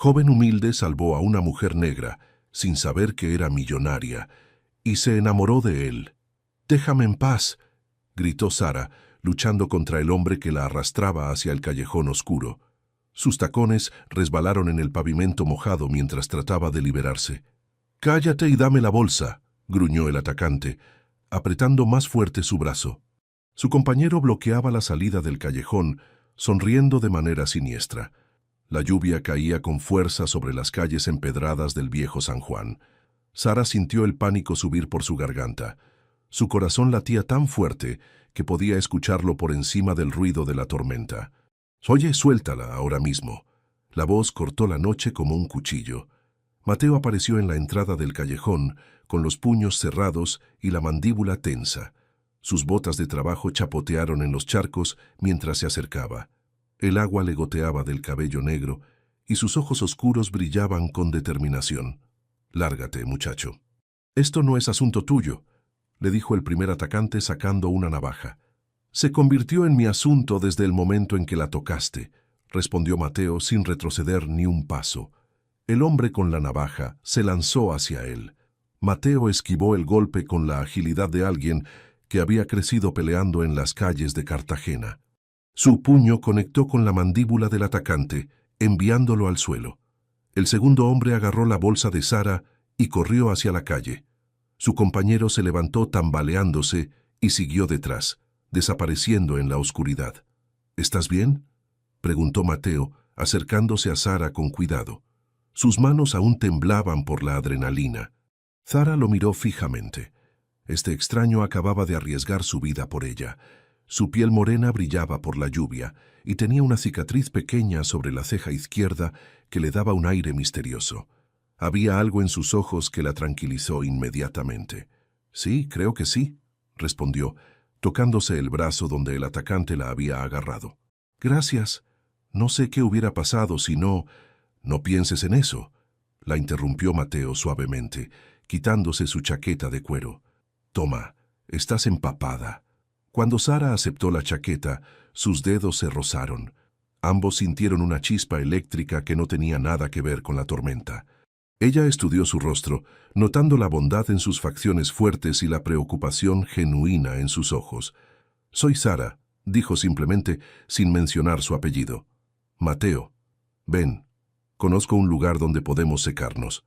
joven humilde salvó a una mujer negra, sin saber que era millonaria, y se enamoró de él. «Déjame en paz», gritó Sara, luchando contra el hombre que la arrastraba hacia el callejón oscuro. Sus tacones resbalaron en el pavimento mojado mientras trataba de liberarse. «Cállate y dame la bolsa», gruñó el atacante, apretando más fuerte su brazo. Su compañero bloqueaba la salida del callejón, sonriendo de manera siniestra. La lluvia caía con fuerza sobre las calles empedradas del viejo San Juan. Sara sintió el pánico subir por su garganta. Su corazón latía tan fuerte que podía escucharlo por encima del ruido de la tormenta. «Oye, suéltala ahora mismo». La voz cortó la noche como un cuchillo. Mateo apareció en la entrada del callejón, con los puños cerrados y la mandíbula tensa. Sus botas de trabajo chapotearon en los charcos mientras se acercaba. El agua le goteaba del cabello negro y sus ojos oscuros brillaban con determinación. «Lárgate, muchacho». «Esto no es asunto tuyo», le dijo el primer atacante sacando una navaja. «Se convirtió en mi asunto desde el momento en que la tocaste», respondió Mateo sin retroceder ni un paso. El hombre con la navaja se lanzó hacia él. Mateo esquivó el golpe con la agilidad de alguien que había crecido peleando en las calles de Cartagena. Su puño conectó con la mandíbula del atacante, enviándolo al suelo. El segundo hombre agarró la bolsa de Sara y corrió hacia la calle. Su compañero se levantó tambaleándose y siguió detrás, desapareciendo en la oscuridad. «¿Estás bien?», preguntó Mateo, acercándose a Sara con cuidado. Sus manos aún temblaban por la adrenalina. Sara lo miró fijamente. Este extraño acababa de arriesgar su vida por ella. Su piel morena brillaba por la lluvia y tenía una cicatriz pequeña sobre la ceja izquierda que le daba un aire misterioso. Había algo en sus ojos que la tranquilizó inmediatamente. «Sí, creo que sí», respondió, tocándose el brazo donde el atacante la había agarrado. «Gracias. No sé qué hubiera pasado si no...» «No pienses en eso», la interrumpió Mateo suavemente, quitándose su chaqueta de cuero. «Toma, estás empapada». Cuando Sara aceptó la chaqueta, sus dedos se rozaron. Ambos sintieron una chispa eléctrica que no tenía nada que ver con la tormenta. Ella estudió su rostro, notando la bondad en sus facciones fuertes y la preocupación genuina en sus ojos. «Soy Sara», dijo simplemente, sin mencionar su apellido. «Mateo, ven. Conozco un lugar donde podemos secarnos».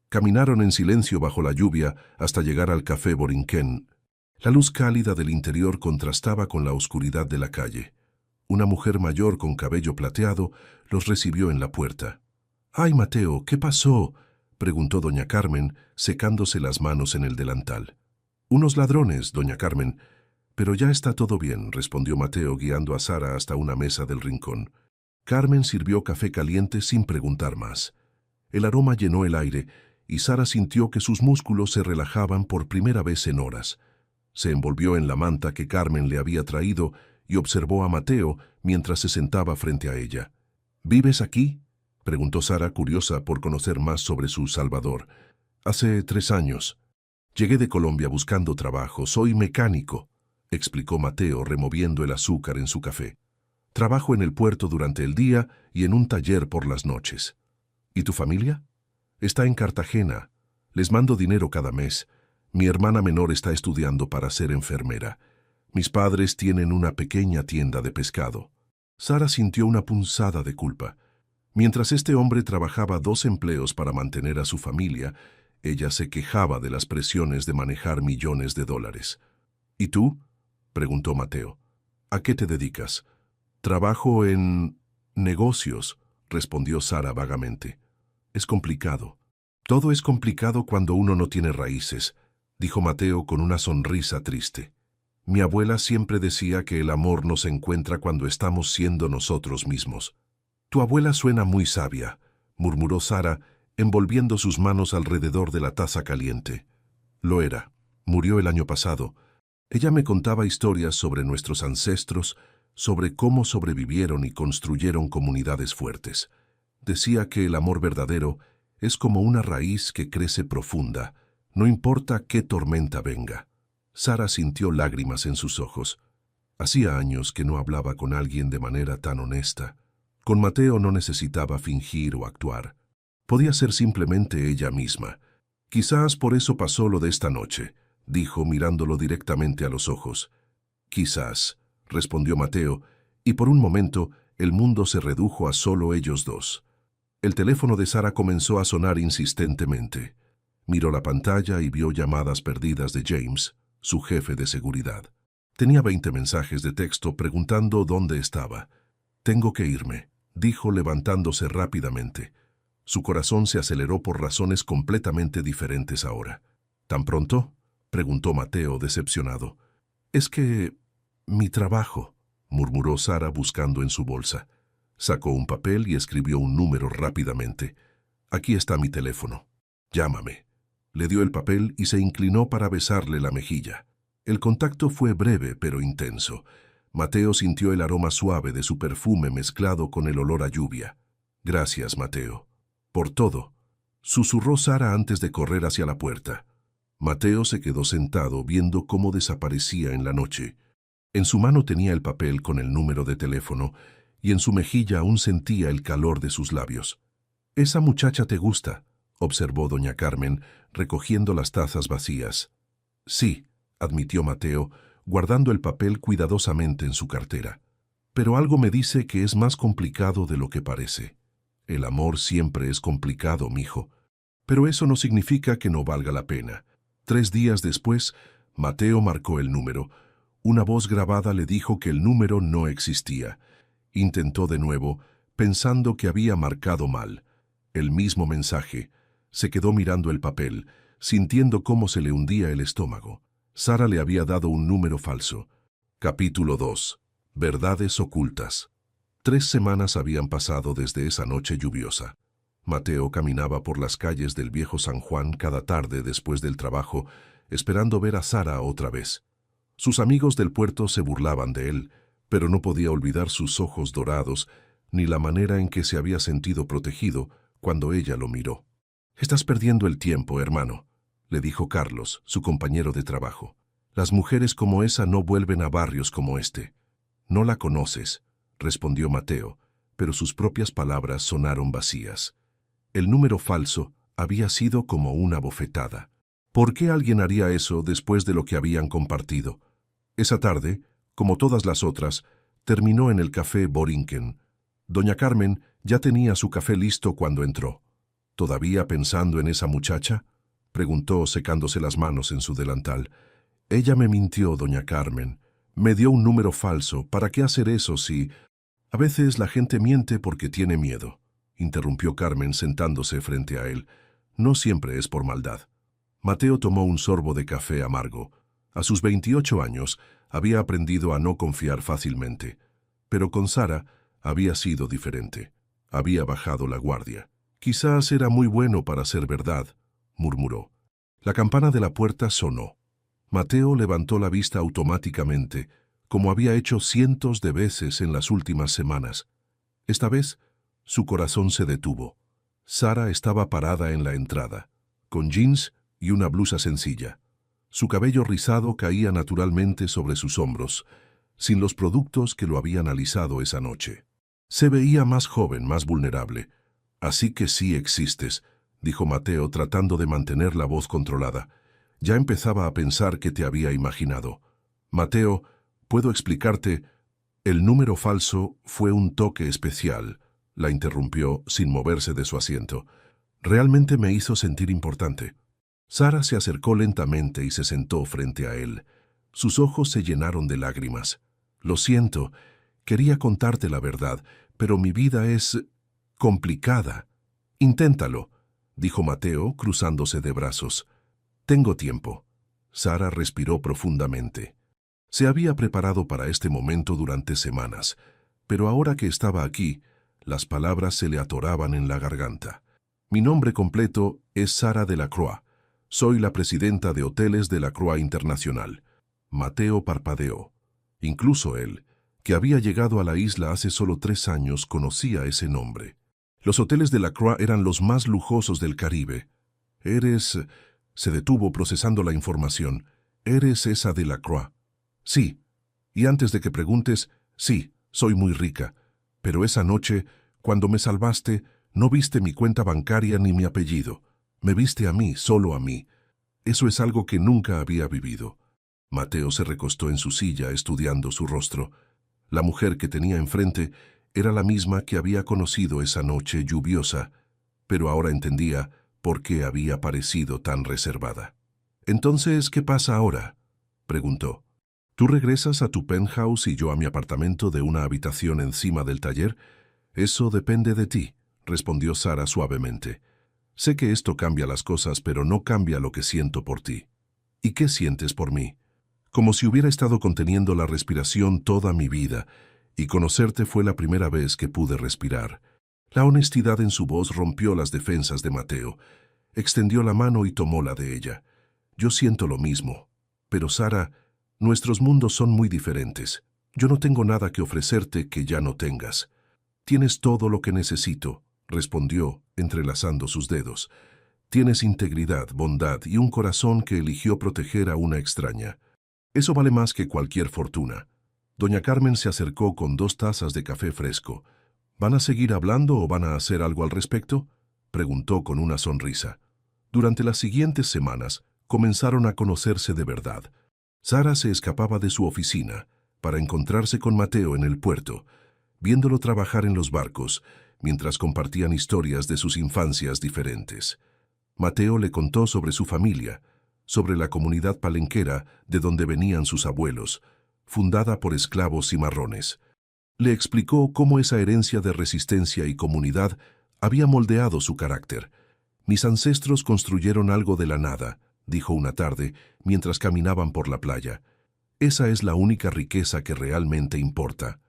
Caminaron en silencio bajo la lluvia hasta llegar al café Borinquen. La luz cálida del interior contrastaba con la oscuridad de la calle. Una mujer mayor con cabello plateado los recibió en la puerta. «Ay, Mateo, ¿qué pasó?», preguntó doña Carmen, secándose las manos en el delantal. «Unos ladrones, doña Carmen». «Pero ya está todo bien», respondió Mateo guiando a Sara hasta una mesa del rincón. Carmen sirvió café caliente sin preguntar más. El aroma llenó el aire y Sara sintió que sus músculos se relajaban por primera vez en horas. Se envolvió en la manta que Carmen le había traído y observó a Mateo mientras se sentaba frente a ella. «¿Vives aquí?», preguntó Sara, curiosa por conocer más sobre su salvador. «Hace 3 años. Llegué de Colombia buscando trabajo. Soy mecánico», explicó Mateo, removiendo el azúcar en su café. «Trabajo en el puerto durante el día y en un taller por las noches». «¿Y tu familia?». «Está en Cartagena. Les mando dinero cada mes. Mi hermana menor está estudiando para ser enfermera. Mis padres tienen una pequeña tienda de pescado». Sara sintió una punzada de culpa. Mientras este hombre trabajaba 2 empleos para mantener a su familia, ella se quejaba de las presiones de manejar millones de dólares. «¿Y tú?», preguntó Mateo. «¿A qué te dedicas?». «Trabajo en negocios», respondió Sara vagamente. «Es complicado». «Todo es complicado cuando uno no tiene raíces», dijo Mateo con una sonrisa triste. «Mi abuela siempre decía que el amor no se encuentra cuando estamos siendo nosotros mismos». «Tu abuela suena muy sabia», murmuró Sara, envolviendo sus manos alrededor de la taza caliente. «Lo era. Murió el año pasado. Ella me contaba historias sobre nuestros ancestros, sobre cómo sobrevivieron y construyeron comunidades fuertes. Decía que el amor verdadero es como una raíz que crece profunda, no importa qué tormenta venga». Sara sintió lágrimas en sus ojos. Hacía años que no hablaba con alguien de manera tan honesta. Con Mateo no necesitaba fingir o actuar. Podía ser simplemente ella misma. Quizás por eso pasó lo de esta noche, dijo mirándolo directamente a los ojos. Quizás, respondió Mateo, y por un momento el mundo se redujo a solo ellos dos. El teléfono de Sara comenzó a sonar insistentemente. Miró la pantalla y vio llamadas perdidas de James, su jefe de seguridad. Tenía 20 mensajes de texto preguntando dónde estaba. «Tengo que irme», dijo levantándose rápidamente. Su corazón se aceleró por razones completamente diferentes ahora. «¿Tan pronto?», preguntó Mateo decepcionado. «Es que... mi trabajo», murmuró Sara buscando en su bolsa. Sacó un papel y escribió un número rápidamente. «Aquí está mi teléfono. Llámame». Le dio el papel y se inclinó para besarle la mejilla. El contacto fue breve pero intenso. Mateo sintió el aroma suave de su perfume mezclado con el olor a lluvia. «Gracias, Mateo. Por todo», susurró Sara antes de correr hacia la puerta. Mateo se quedó sentado viendo cómo desaparecía en la noche. En su mano tenía el papel con el número de teléfono y en su mejilla aún sentía el calor de sus labios. «Esa muchacha te gusta», observó doña Carmen, recogiendo las tazas vacías. «Sí», admitió Mateo, guardando el papel cuidadosamente en su cartera. «Pero algo me dice que es más complicado de lo que parece». «El amor siempre es complicado, mijo. Pero eso no significa que no valga la pena». 3 días después, Mateo marcó el número. Una voz grabada le dijo que el número no existía. Intentó de nuevo, pensando que había marcado mal. El mismo mensaje. Se quedó mirando el papel, sintiendo cómo se le hundía el estómago. Sara le había dado un número falso. Capítulo 2. Verdades ocultas. 3 semanas habían pasado desde esa noche lluviosa. Mateo caminaba por las calles del viejo San Juan cada tarde después del trabajo, esperando ver a Sara otra vez. Sus amigos del puerto se burlaban de él, pero no podía olvidar sus ojos dorados, ni la manera en que se había sentido protegido cuando ella lo miró. «Estás perdiendo el tiempo, hermano», le dijo Carlos, su compañero de trabajo. «Las mujeres como esa no vuelven a barrios como este». «No la conoces», respondió Mateo, pero sus propias palabras sonaron vacías. El número falso había sido como una bofetada. ¿Por qué alguien haría eso después de lo que habían compartido? Esa tarde, como todas las otras, terminó en el café Borinquen. Doña Carmen ya tenía su café listo cuando entró. «¿Todavía pensando en esa muchacha?», preguntó secándose las manos en su delantal. «Ella me mintió, doña Carmen. Me dio un número falso. ¿Para qué hacer eso si...» «A veces la gente miente porque tiene miedo», interrumpió Carmen sentándose frente a él. «No siempre es por maldad». Mateo tomó un sorbo de café amargo. A sus 28 años había aprendido a no confiar fácilmente. Pero con Sara había sido diferente. Había bajado la guardia. «Quizás era muy bueno para ser verdad», murmuró. La campana de la puerta sonó. Mateo levantó la vista automáticamente, como había hecho cientos de veces en las últimas semanas. Esta vez, su corazón se detuvo. Sara estaba parada en la entrada, con jeans y una blusa sencilla. Su cabello rizado caía naturalmente sobre sus hombros, sin los productos que lo habían alisado esa noche. Se veía más joven, más vulnerable. «Así que sí existes», dijo Mateo tratando de mantener la voz controlada. «Ya empezaba a pensar que te había imaginado». «Mateo, ¿puedo explicarte?» «El número falso fue un toque especial», la interrumpió sin moverse de su asiento. «Realmente me hizo sentir importante». Sara se acercó lentamente y se sentó frente a él. Sus ojos se llenaron de lágrimas. «Lo siento, quería contarte la verdad, pero mi vida es... complicada». «Inténtalo», dijo Mateo, cruzándose de brazos. «Tengo tiempo». Sara respiró profundamente. Se había preparado para este momento durante semanas, pero ahora que estaba aquí, las palabras se le atoraban en la garganta. «Mi nombre completo es Sara Delacroix. Soy la presidenta de Hoteles Delacroix Internacional». Mateo parpadeó. Incluso él, que había llegado a la isla hace solo 3 años, conocía ese nombre. Los hoteles Delacroix eran los más lujosos del Caribe. «Eres...» se detuvo procesando la información. «¿Eres esa Delacroix?» «Sí. Y antes de que preguntes, sí, soy muy rica. Pero esa noche, cuando me salvaste, No viste mi cuenta bancaria ni mi apellido. Me viste a mí, solo a mí. Eso es algo que nunca había vivido. Mateo se recostó en su silla estudiando su rostro. La mujer que tenía enfrente era la misma que había conocido esa noche lluviosa, pero ahora entendía por qué había parecido tan reservada. «Entonces, ¿qué pasa ahora?», preguntó. «¿Tú regresas a tu penthouse y yo a mi apartamento de una habitación encima del taller? Eso depende de ti», respondió Sara suavemente. «Sé que esto cambia las cosas, pero no cambia lo que siento por ti». «¿Y qué sientes por mí?». «Como si hubiera estado conteniendo la respiración toda mi vida, y conocerte fue la primera vez que pude respirar». La honestidad en su voz rompió las defensas de Mateo. Extendió la mano y tomó la de ella. «Yo siento lo mismo. Pero Sara, nuestros mundos son muy diferentes. Yo no tengo nada que ofrecerte que ya no tengas». «Tienes todo lo que necesito», respondió, entrelazando sus dedos. «Tienes integridad, bondad y un corazón que eligió proteger a una extraña. Eso vale más que cualquier fortuna». Doña Carmen se acercó con 2 tazas de café fresco. «¿Van a seguir hablando o van a hacer algo al respecto?», preguntó con una sonrisa. Durante las siguientes semanas comenzaron a conocerse de verdad. Sara se escapaba de su oficina para encontrarse con Mateo en el puerto, viéndolo trabajar en los barcos, mientras compartían historias de sus infancias diferentes. Mateo le contó sobre su familia, sobre la comunidad palenquera de donde venían sus abuelos, fundada por esclavos cimarrones. Le explicó cómo esa herencia de resistencia y comunidad había moldeado su carácter. «Mis ancestros construyeron algo de la nada», dijo una tarde, mientras caminaban por la playa. «Esa es la única riqueza que realmente importa».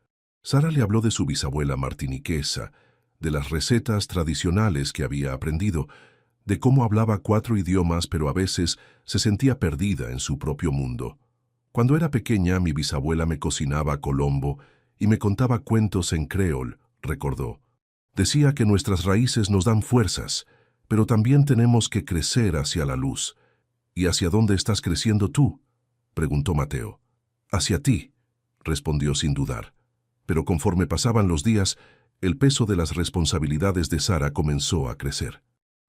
Sara le habló de su bisabuela martiniquesa, de las recetas tradicionales que había aprendido, de cómo hablaba 4 idiomas pero a veces se sentía perdida en su propio mundo. «Cuando era pequeña, mi bisabuela me cocinaba colombo y me contaba cuentos en creol», recordó. «Decía que nuestras raíces nos dan fuerzas, pero también tenemos que crecer hacia la luz». «¿Y hacia dónde estás creciendo tú?», preguntó Mateo. «Hacia ti», respondió sin dudar. Pero conforme pasaban los días, el peso de las responsabilidades de Sara comenzó a crecer.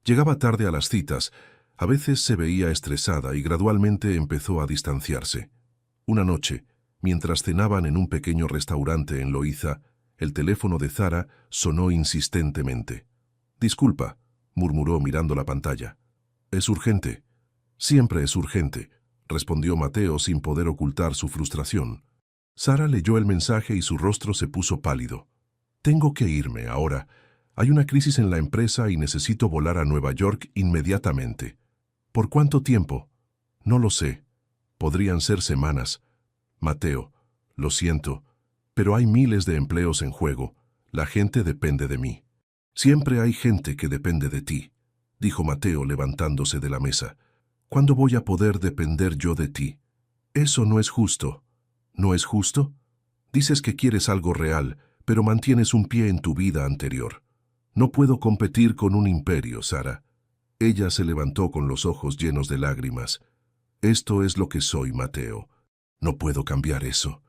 Llegaba tarde a las citas, a veces se veía estresada y gradualmente empezó a distanciarse. Una noche, mientras cenaban en un pequeño restaurante en Loíza, el teléfono de Sara sonó insistentemente. «Disculpa», murmuró mirando la pantalla. «Es urgente». «Siempre es urgente», respondió Mateo sin poder ocultar su frustración. Sara leyó el mensaje y su rostro se puso pálido. «Tengo que irme ahora. Hay una crisis en la empresa y necesito volar a Nueva York inmediatamente». «¿Por cuánto tiempo?». «No lo sé. Podrían ser semanas». «Mateo, lo siento, pero hay miles de empleos en juego. La gente depende de mí». «Siempre hay gente que depende de ti», dijo Mateo levantándose de la mesa. «¿Cuándo voy a poder depender yo de ti?». «Eso no es justo». «¿No es justo?». Dices que quieres algo real, pero mantienes un pie en tu vida anterior. «No puedo competir con un imperio, Sara». Ella se levantó con los ojos llenos de lágrimas. «Esto es lo que soy, Mateo. No puedo cambiar eso».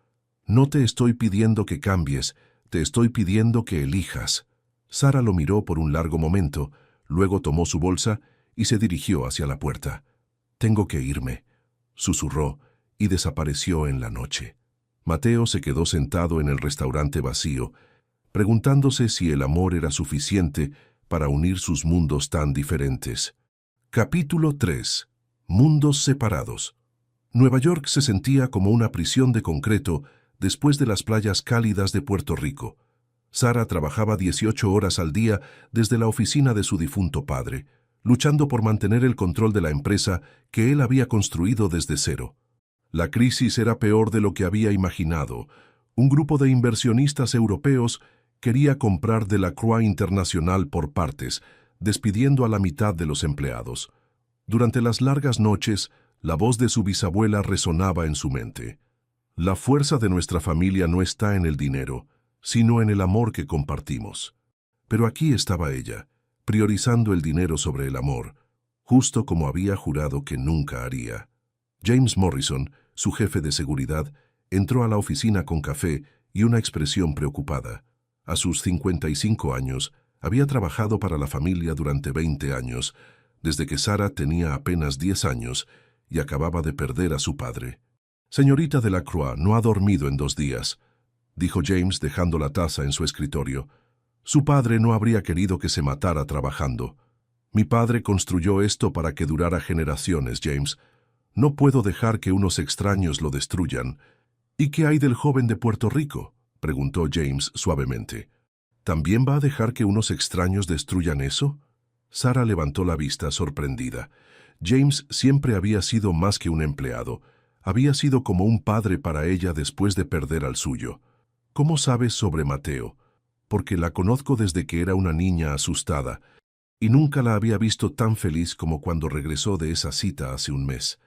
«No te estoy pidiendo que cambies, te estoy pidiendo que elijas». Sara lo miró por un largo momento, luego tomó su bolsa y se dirigió hacia la puerta. «Tengo que irme», susurró, y desapareció en la noche. Mateo se quedó sentado en el restaurante vacío, preguntándose si el amor era suficiente para unir sus mundos tan diferentes. Capítulo 3. Mundos separados. Nueva York se sentía como una prisión de concreto después de las playas cálidas de Puerto Rico. Sara trabajaba 18 horas al día desde la oficina de su difunto padre, luchando por mantener el control de la empresa que él había construido desde cero. La crisis era peor de lo que había imaginado. Un grupo de inversionistas europeos quería comprar Delacroix International por partes, despidiendo a la mitad de los empleados. Durante las largas noches, la voz de su bisabuela resonaba en su mente. «La fuerza de nuestra familia no está en el dinero, sino en el amor que compartimos». Pero aquí estaba ella, priorizando el dinero sobre el amor, justo como había jurado que nunca haría. James Morrison, su jefe de seguridad, entró a la oficina con café y una expresión preocupada. A sus 55 años, Había trabajado para la familia durante 20 años, desde que Sara tenía apenas 10 años y acababa de perder a su padre. «Señorita Delacroix no ha dormido en 2 días», dijo James dejando la taza en su escritorio. «Su padre no habría querido que se matara trabajando. Mi padre construyó esto para que durara generaciones, James. No puedo dejar que unos extraños lo destruyan». «¿Y qué hay del joven de Puerto Rico?», preguntó James suavemente. «¿También va a dejar que unos extraños destruyan eso?». Sara levantó la vista sorprendida. James siempre había sido más que un empleado. Había sido como un padre para ella después de perder al suyo. «¿Cómo sabes sobre Mateo?». «Porque la conozco desde que era una niña asustada, y nunca la había visto tan feliz como cuando regresó de esa cita hace un mes».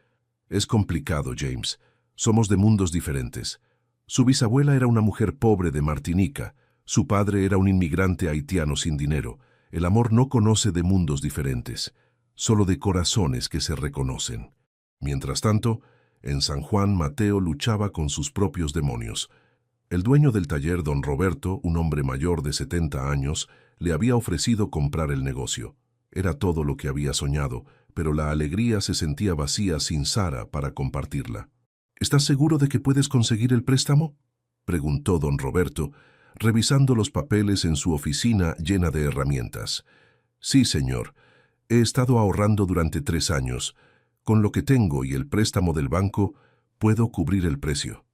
«Es complicado, James. Somos de mundos diferentes. Su bisabuela era una mujer pobre de Martinica. Su padre era un inmigrante haitiano sin dinero. El amor no conoce de mundos diferentes, solo de corazones que se reconocen». Mientras tanto, en San Juan, Mateo luchaba con sus propios demonios. El dueño del taller, don Roberto, un hombre mayor de 70 años, le había ofrecido comprar el negocio. Era todo lo que había soñado, pero la alegría se sentía vacía sin Sara para compartirla. «¿Estás seguro de que puedes conseguir el préstamo?», preguntó don Roberto, revisando los papeles en su oficina llena de herramientas. «Sí, señor. He estado ahorrando durante 3 años. Con lo que tengo y el préstamo del banco, puedo cubrir el precio».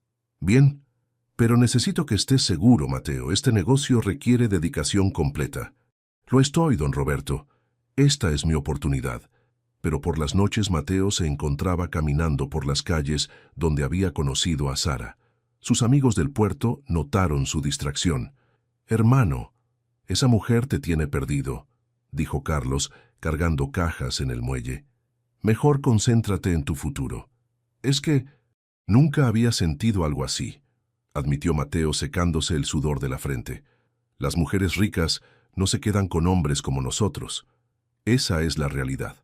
«Bien, pero necesito que estés seguro, Mateo. Este negocio requiere dedicación completa». «Lo estoy, don Roberto. Esta es mi oportunidad». Pero por las noches Mateo se encontraba caminando por las calles donde había conocido a Sara. Sus amigos del puerto notaron su distracción. «Hermano, esa mujer te tiene perdido», dijo Carlos, cargando cajas en el muelle. «Mejor concéntrate en tu futuro». «Es que nunca había sentido algo así», admitió Mateo secándose el sudor de la frente. «Las mujeres ricas no se quedan con hombres como nosotros. Esa es la realidad».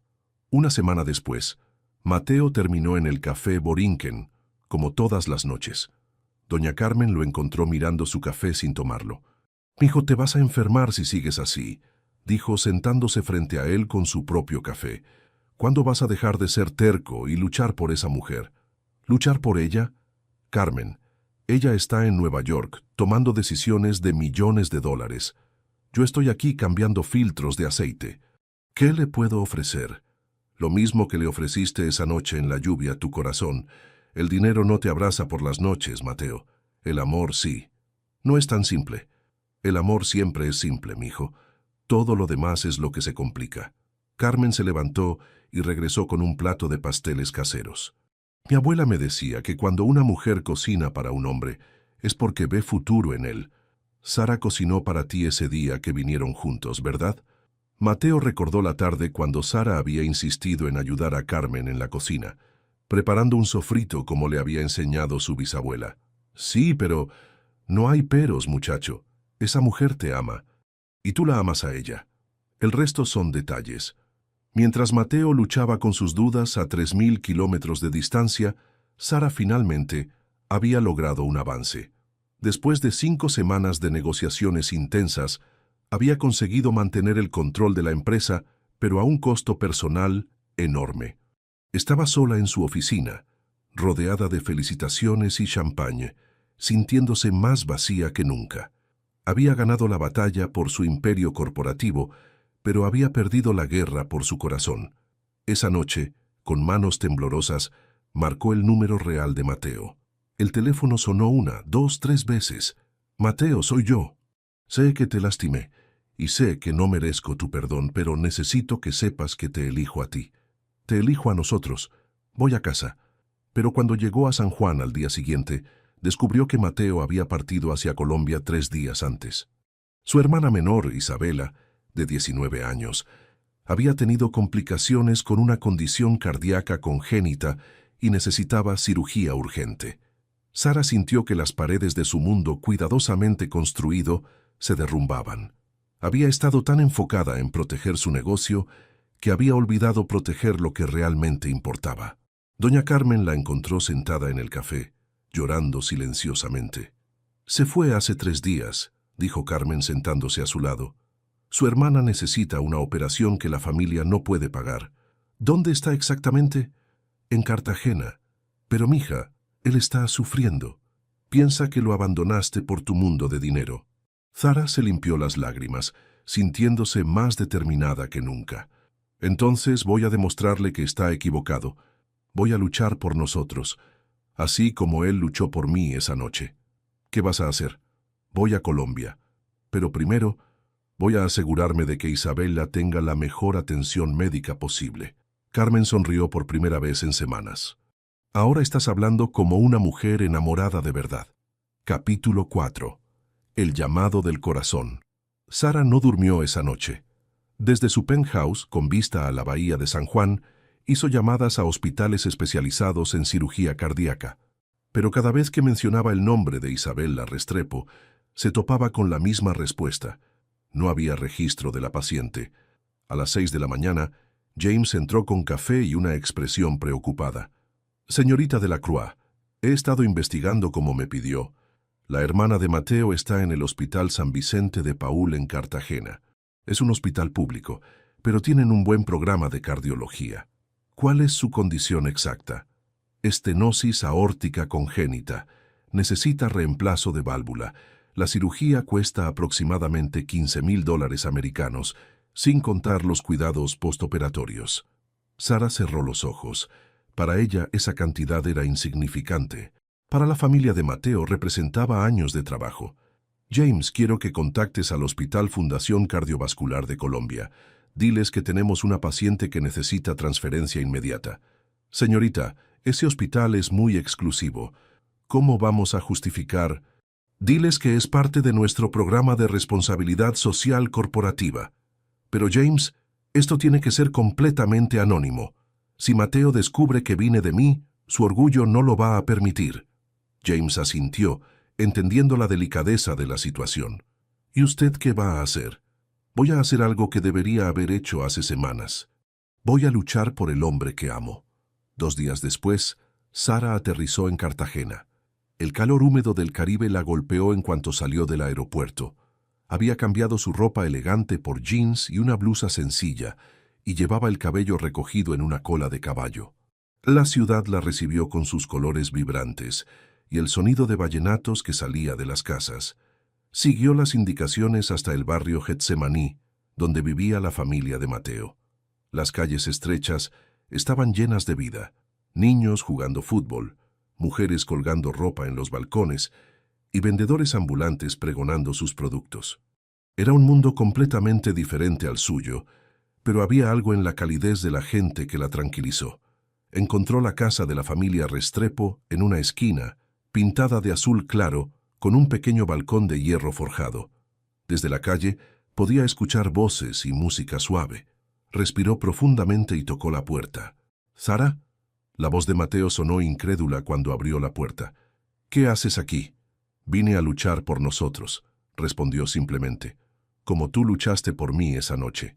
Una semana después, Mateo terminó en el café Borinquen, como todas las noches. Doña Carmen lo encontró mirando su café sin tomarlo. «Mijo, te vas a enfermar si sigues así», dijo sentándose frente a él con su propio café. «¿Cuándo vas a dejar de ser terco y luchar por esa mujer?». «¿Luchar por ella?». «Carmen, ella está en Nueva York, tomando decisiones de millones de dólares. Yo estoy aquí cambiando filtros de aceite. ¿Qué le puedo ofrecer?». «Lo mismo que le ofreciste esa noche en la lluvia a tu corazón. El dinero no te abraza por las noches, Mateo. El amor sí. No es tan simple. El amor siempre es simple, mijo. Todo lo demás es lo que se complica». Carmen se levantó y regresó con un plato de pasteles caseros. «Mi abuela me decía que cuando una mujer cocina para un hombre, es porque ve futuro en él. Sara cocinó para ti ese día que vinieron juntos, ¿verdad?». Mateo recordó la tarde cuando Sara había insistido en ayudar a Carmen en la cocina, preparando un sofrito como le había enseñado su bisabuela. «Sí, pero no hay peros, muchacho. Esa mujer te ama, y tú la amas a ella. El resto son detalles». Mientras Mateo luchaba con sus dudas a 3.000 kilómetros de distancia, Sara finalmente había logrado un avance. Después de 5 semanas de negociaciones intensas, había conseguido mantener el control de la empresa, pero a un costo personal enorme. Estaba sola en su oficina, rodeada de felicitaciones y champagne, sintiéndose más vacía que nunca. Había ganado la batalla por su imperio corporativo, pero había perdido la guerra por su corazón. Esa noche, con manos temblorosas, marcó el número real de Mateo. El teléfono sonó 1, 2, 3 veces. «Mateo, soy yo. Sé que te lastimé, y sé que no merezco tu perdón, pero necesito que sepas que te elijo a ti. Te elijo a nosotros. Voy a casa». Pero cuando llegó a San Juan al día siguiente, descubrió que Mateo había partido hacia Colombia 3 días antes. Su hermana menor, Isabela, de 19 años, había tenido complicaciones con una condición cardíaca congénita y necesitaba cirugía urgente. Sara sintió que las paredes de su mundo cuidadosamente construido se derrumbaban. Había estado tan enfocada en proteger su negocio que había olvidado proteger lo que realmente importaba. Doña Carmen la encontró sentada en el café, llorando silenciosamente. «Se fue hace 3 días», dijo Carmen sentándose a su lado. Su hermana necesita una operación que la familia no puede pagar. ¿Dónde está exactamente? En Cartagena. Pero, mija, él está sufriendo. Piensa que lo abandonaste por tu mundo de dinero. Zara se limpió las lágrimas, sintiéndose más determinada que nunca. Entonces voy a demostrarle que está equivocado. Voy a luchar por nosotros, así como él luchó por mí esa noche. ¿Qué vas a hacer? Voy a Colombia. Pero primero, voy a asegurarme de que Isabela tenga la mejor atención médica posible. Carmen sonrió por primera vez en semanas. Ahora estás hablando como una mujer enamorada de verdad. Capítulo 4. El llamado del corazón. Zara no durmió esa noche. Desde su penthouse, con vista a la bahía de San Juan, hizo llamadas a hospitales especializados en cirugía cardíaca. Pero cada vez que mencionaba el nombre de Isabela Restrepo, se topaba con la misma respuesta. No había registro de la paciente. A las 6 de la mañana, James entró con café y una expresión preocupada. «Señorita de la Croix, he estado investigando como me pidió. La hermana de Mateo está en el Hospital San Vicente de Paúl en Cartagena. Es un hospital público, pero tienen un buen programa de cardiología. ¿Cuál es su condición exacta? Estenosis aórtica congénita. Necesita reemplazo de válvula. La cirugía cuesta aproximadamente $15,000 americanos, sin contar los cuidados postoperatorios». Zara cerró los ojos. Para ella esa cantidad era insignificante. Para la familia de Mateo representaba años de trabajo. «James, quiero que contactes al Hospital Fundación Cardiovascular de Colombia. Diles que tenemos una paciente que necesita transferencia inmediata. Señorita, ese hospital es muy exclusivo. ¿Cómo vamos a justificar? Diles que es parte de nuestro programa de responsabilidad social corporativa. Pero James, esto tiene que ser completamente anónimo. Si Mateo descubre que vine de mí, su orgullo no lo va a permitir». James asintió, entendiendo la delicadeza de la situación. «¿Y usted qué va a hacer?» «Voy a hacer algo que debería haber hecho hace semanas. Voy a luchar por el hombre que amo». 2 días después, Zara aterrizó en Cartagena. El calor húmedo del Caribe la golpeó en cuanto salió del aeropuerto. Había cambiado su ropa elegante por jeans y una blusa sencilla, y llevaba el cabello recogido en una cola de caballo. La ciudad la recibió con sus colores vibrantes y el sonido de vallenatos que salía de las casas. Siguió las indicaciones hasta el barrio Getsemaní, donde vivía la familia de Mateo. Las calles estrechas estaban llenas de vida, niños jugando fútbol, mujeres colgando ropa en los balcones y vendedores ambulantes pregonando sus productos. Era un mundo completamente diferente al suyo, pero había algo en la calidez de la gente que la tranquilizó. Encontró la casa de la familia Restrepo en una esquina, pintada de azul claro, con un pequeño balcón de hierro forjado. Desde la calle podía escuchar voces y música suave. Respiró profundamente y tocó la puerta. «¿Zara?» La voz de Mateo sonó incrédula cuando abrió la puerta. «¿Qué haces aquí?» «Vine a luchar por nosotros», respondió simplemente, «como tú luchaste por mí esa noche».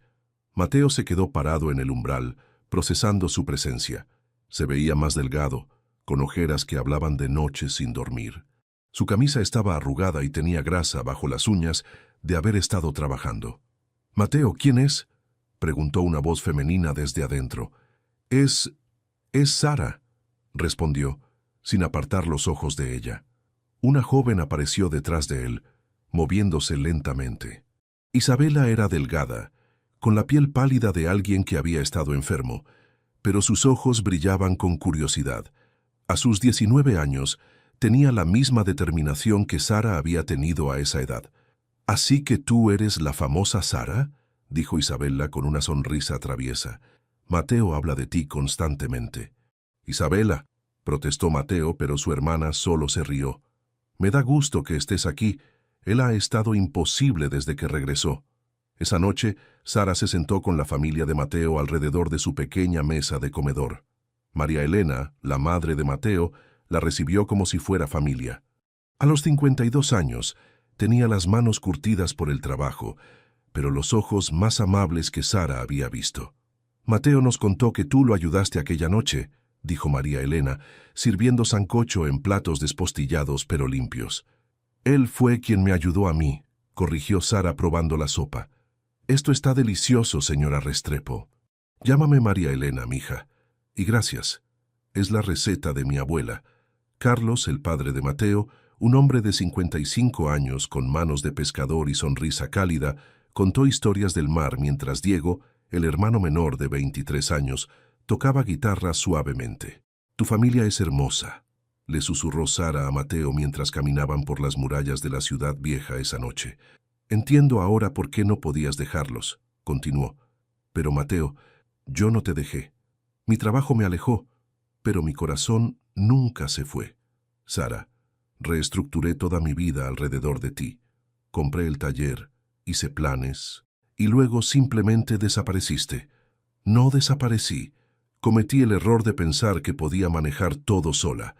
Mateo se quedó parado en el umbral, procesando su presencia. Se veía más delgado, con ojeras que hablaban de noches sin dormir. Su camisa estaba arrugada y tenía grasa bajo las uñas de haber estado trabajando. «Mateo, ¿quién es?», preguntó una voz femenina desde adentro. Es Zara», respondió, sin apartar los ojos de ella. Una joven apareció detrás de él, moviéndose lentamente. Isabela era delgada, con la piel pálida de alguien que había estado enfermo, pero sus ojos brillaban con curiosidad. A sus 19 años, tenía la misma determinación que Zara había tenido a esa edad. «¿Así que tú eres la famosa Zara?», dijo Isabela con una sonrisa traviesa. «Mateo habla de ti constantemente». «Isabela», protestó Mateo, pero su hermana solo se rió. «Me da gusto que estés aquí. Él ha estado imposible desde que regresó». Esa noche, Zara se sentó con la familia de Mateo alrededor de su pequeña mesa de comedor. María Elena, la madre de Mateo, la recibió como si fuera familia. A los 52 años, tenía las manos curtidas por el trabajo, pero los ojos más amables que Zara había visto. «Mateo nos contó que tú lo ayudaste aquella noche», dijo María Elena, sirviendo sancocho en platos despostillados pero limpios. «Él fue quien me ayudó a mí», corrigió Zara probando la sopa. Esto está delicioso, señora Restrepo. Llámame María Elena, mija. Y gracias. Es la receta de mi abuela. Carlos, el padre de Mateo, un hombre de 55 años con manos de pescador y sonrisa cálida, contó historias del mar mientras Diego, el hermano menor de 23 años, tocaba guitarra suavemente. Tu familia es hermosa, le susurró Sara a Mateo mientras caminaban por las murallas de la ciudad vieja esa noche. Entiendo ahora por qué no podías dejarlos, continuó. Pero Mateo, yo no te dejé. Mi trabajo me alejó, pero mi corazón nunca se fue. Sara, reestructuré toda mi vida alrededor de ti. Compré el taller, hice planes, y luego simplemente desapareciste. No desaparecí. Cometí el error de pensar que podía manejar todo sola.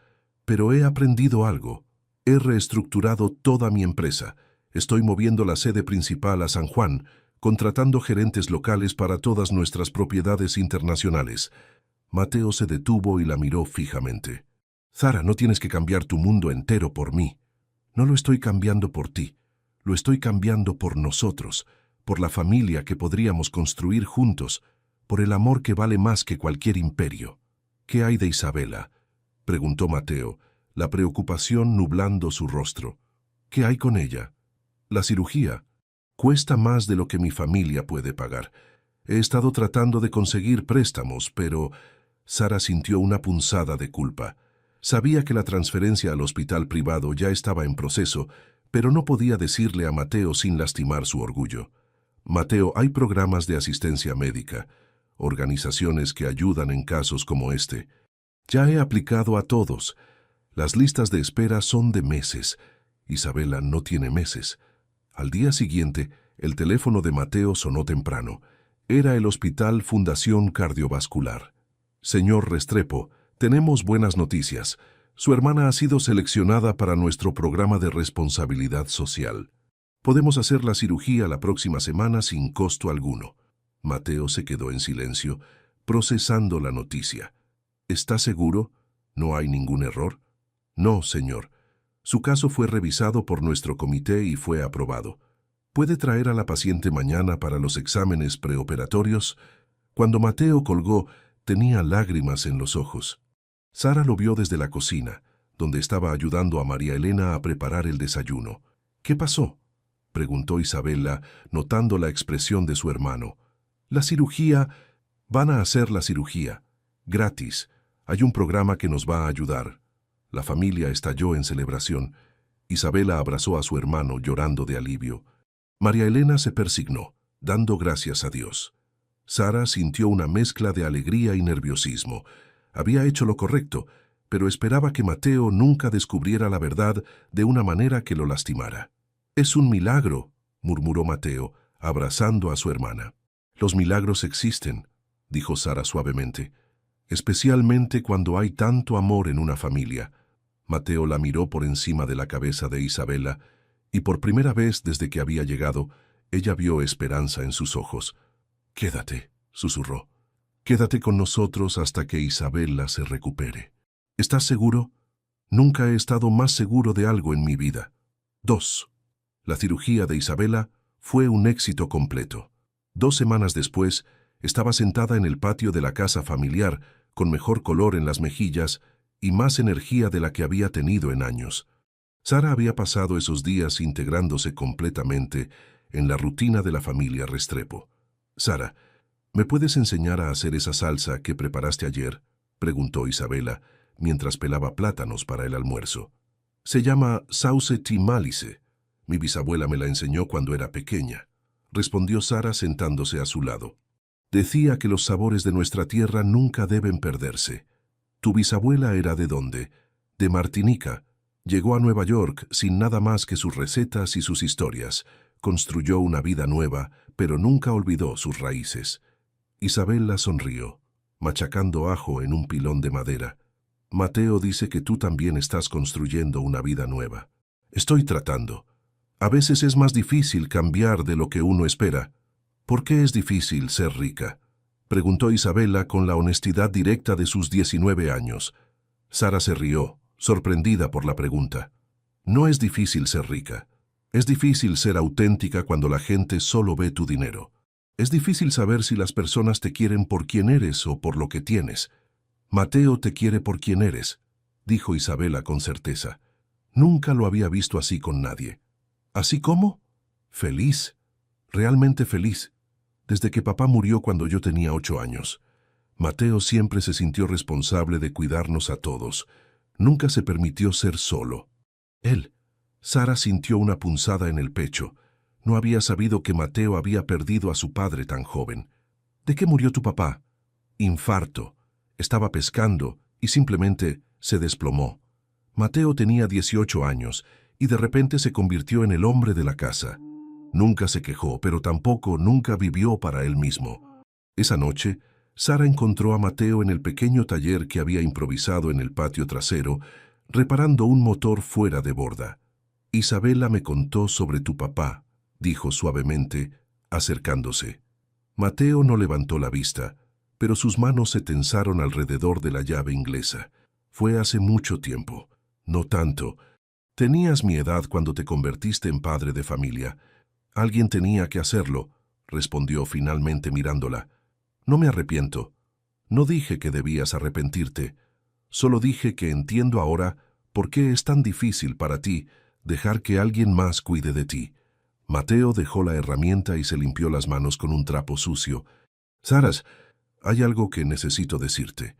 Pero he aprendido algo. He reestructurado toda mi empresa. Estoy moviendo la sede principal a San Juan, contratando gerentes locales para todas nuestras propiedades internacionales. Mateo se detuvo y la miró fijamente. Sara, no tienes que cambiar tu mundo entero por mí. No lo estoy cambiando por ti. Lo estoy cambiando por nosotros, por la familia que podríamos construir juntos, por el amor que vale más que cualquier imperio. ¿Qué hay de Isabela?, preguntó Mateo, la preocupación nublando su rostro. ¿Qué hay con ella? La cirugía. Cuesta más de lo que mi familia puede pagar. He estado tratando de conseguir préstamos, pero... Sara sintió una punzada de culpa. Sabía que la transferencia al hospital privado ya estaba en proceso, pero no podía decirle a Mateo sin lastimar su orgullo. Mateo, hay programas de asistencia médica, organizaciones que ayudan en casos como este. Ya he aplicado a todos. Las listas de espera son de meses. Isabela no tiene meses. Al día siguiente, el teléfono de Mateo sonó temprano. Era el Hospital Fundación Cardiovascular. Señor Restrepo, tenemos buenas noticias. Su hermana ha sido seleccionada para nuestro programa de responsabilidad social. Podemos hacer la cirugía la próxima semana sin costo alguno. Mateo se quedó en silencio, procesando la noticia. ¿Está seguro? ¿No hay ningún error? No, señor. Su caso fue revisado por nuestro comité y fue aprobado. ¿Puede traer a la paciente mañana para los exámenes preoperatorios? Cuando Mateo colgó, tenía lágrimas en los ojos. Sara lo vio desde la cocina, donde estaba ayudando a María Elena a preparar el desayuno. ¿Qué pasó?, preguntó Isabela, notando la expresión de su hermano. La cirugía. Van a hacer la cirugía. Gratis. Hay un programa que nos va a ayudar. La familia estalló en celebración. Isabela abrazó a su hermano llorando de alivio. María Elena se persignó, dando gracias a Dios. Sara sintió una mezcla de alegría y nerviosismo. Había hecho lo correcto, pero esperaba que Mateo nunca descubriera la verdad de una manera que lo lastimara. «Es un milagro», murmuró Mateo, abrazando a su hermana. «Los milagros existen», dijo Sara suavemente, «especialmente cuando hay tanto amor en una familia». Mateo la miró por encima de la cabeza de Isabela, y por primera vez desde que había llegado, ella vio esperanza en sus ojos. «Quédate», susurró. «Quédate con nosotros hasta que Isabela se recupere». «¿Estás seguro?» «Nunca he estado más seguro de algo en mi vida». 2. La cirugía de Isabela fue un éxito completo. 2 semanas después, estaba sentada en el patio de la casa familiar, con mejor color en las mejillas y más energía de la que había tenido en años. Sara había pasado esos días integrándose completamente en la rutina de la familia Restrepo. «Sara, ¿me puedes enseñar a hacer esa salsa que preparaste ayer?», preguntó Isabela, mientras pelaba plátanos para el almuerzo. «Se llama sauce timalice. Mi bisabuela me la enseñó cuando era pequeña», respondió Sara sentándose a su lado. «Decía que los sabores de nuestra tierra nunca deben perderse. ¿Tu bisabuela era de dónde?». «De Martinica. Llegó a Nueva York sin nada más que sus recetas y sus historias. Construyó una vida nueva, pero nunca olvidó sus raíces». Isabela sonrió, machacando ajo en un pilón de madera. «Mateo dice que tú también estás construyendo una vida nueva». «Estoy tratando. A veces es más difícil cambiar de lo que uno espera». «¿Por qué es difícil ser rica?», preguntó Isabela con la honestidad directa de sus 19 años. Sara se rió, sorprendida por la pregunta. «No es difícil ser rica. Es difícil ser auténtica cuando la gente solo ve tu dinero. Es difícil saber si las personas te quieren por quien eres o por lo que tienes. Mateo te quiere por quien eres, dijo Isabela con certeza. Nunca lo había visto así con nadie. ¿Así cómo? Feliz, realmente feliz, desde que papá murió cuando yo tenía 8 años. Mateo siempre se sintió responsable de cuidarnos a todos. Nunca se permitió ser solo. Sara sintió una punzada en el pecho. No había sabido que Mateo había perdido a su padre tan joven. ¿De qué murió tu papá? Infarto. Estaba pescando y simplemente se desplomó. Mateo tenía 18 años y de repente se convirtió en el hombre de la casa. Nunca se quejó, pero tampoco nunca vivió para él mismo. Esa noche, Sara encontró a Mateo en el pequeño taller que había improvisado en el patio trasero, reparando un motor fuera de borda. Isabela me contó sobre tu papá, dijo suavemente, acercándose. Mateo no levantó la vista, pero sus manos se tensaron alrededor de la llave inglesa. Fue hace mucho tiempo. No tanto. Tenías mi edad cuando te convertiste en padre de familia. Alguien tenía que hacerlo, respondió finalmente mirándola. No me arrepiento. No dije que debías arrepentirte. Solo dije que entiendo ahora por qué es tan difícil para ti dejar que alguien más cuide de ti. Mateo dejó la herramienta y se limpió las manos con un trapo sucio. Saras, hay algo que necesito decirte.